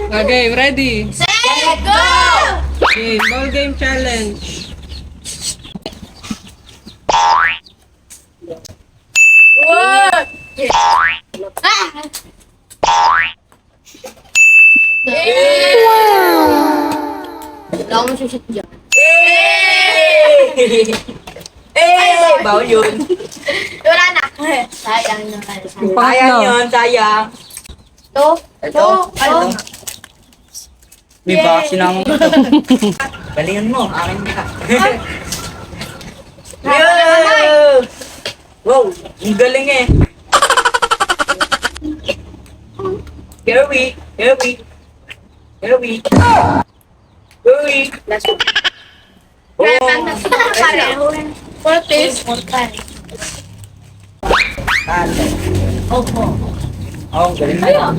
Okay, ready? Set, go! Okay, ball game challenge. One! Wala akong masushoot dyan. Bawal yun. Wala na. Sayang naman. Yung Sayang pangatlo. yun, sayang. Ito? Ito. May vaccine ako. Galingan mo, akin ka. Yeah! Wow, ang galing eh. Here we. Last one. Oh, Pareho. Four piece. Opo. Oh, galing na.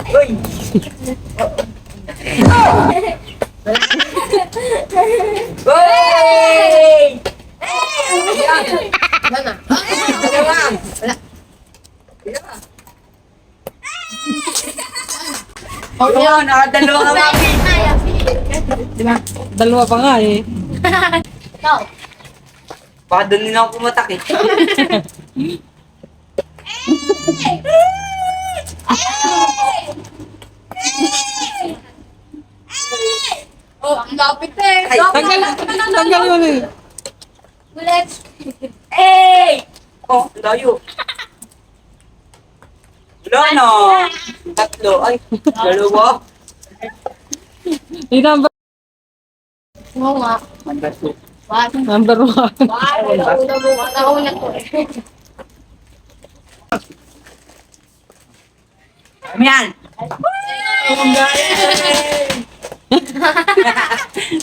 Uy! Uy! Wala na. Dalawa! Wala. Oo, nakadalawa ka, mami. Diba? Dalawa pa nga eh. Ikaw. Baka doon din ako pumatak eh. Oh, ang lapit eh. Ay, Tanggal mo na eh. Bullets. Hey! Oh, ang layo. Wala na. Tatlo. Ay, dalawa. Yung number, Oo nga. Number two. One. number 1. Nauna ko eh. Yan! Ang galing!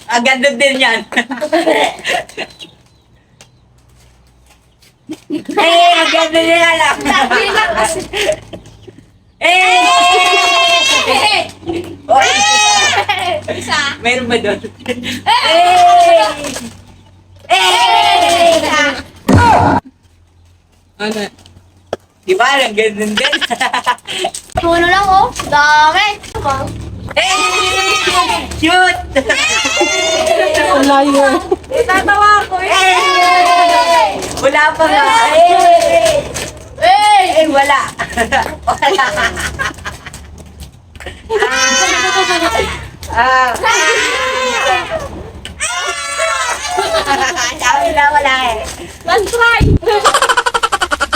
Ang ganda din yan. Hey, ang ganda din yan. Hey! Oy! Isa. Meron ba doon? Hey! Hey! Ano? Di ba? Ang ganda din. Puno lang oh. Dami. Hey! Shoot! Ang layo eh. Tatawa ko eh. Hey! Wala pa nga. Hey! Hey! Eh, wala. Wala. Ah. Sabi na wala eh. Let's try.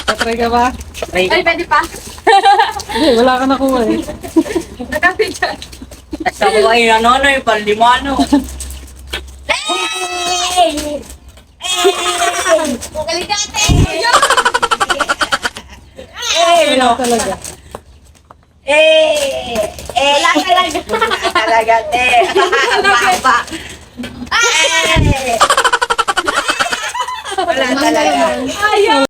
Tatry ka ba? Ay, pwede pa. Hindi, wala ka nakuha eh. Nagkapit dyan. Sa ko kayo ano, yung panlimano. Hey! Galing natin. Hey! Wala talaga. Eh! Wala talaga. Wala talaga, te. Papa. Eh! Wala talaga. Ayaw.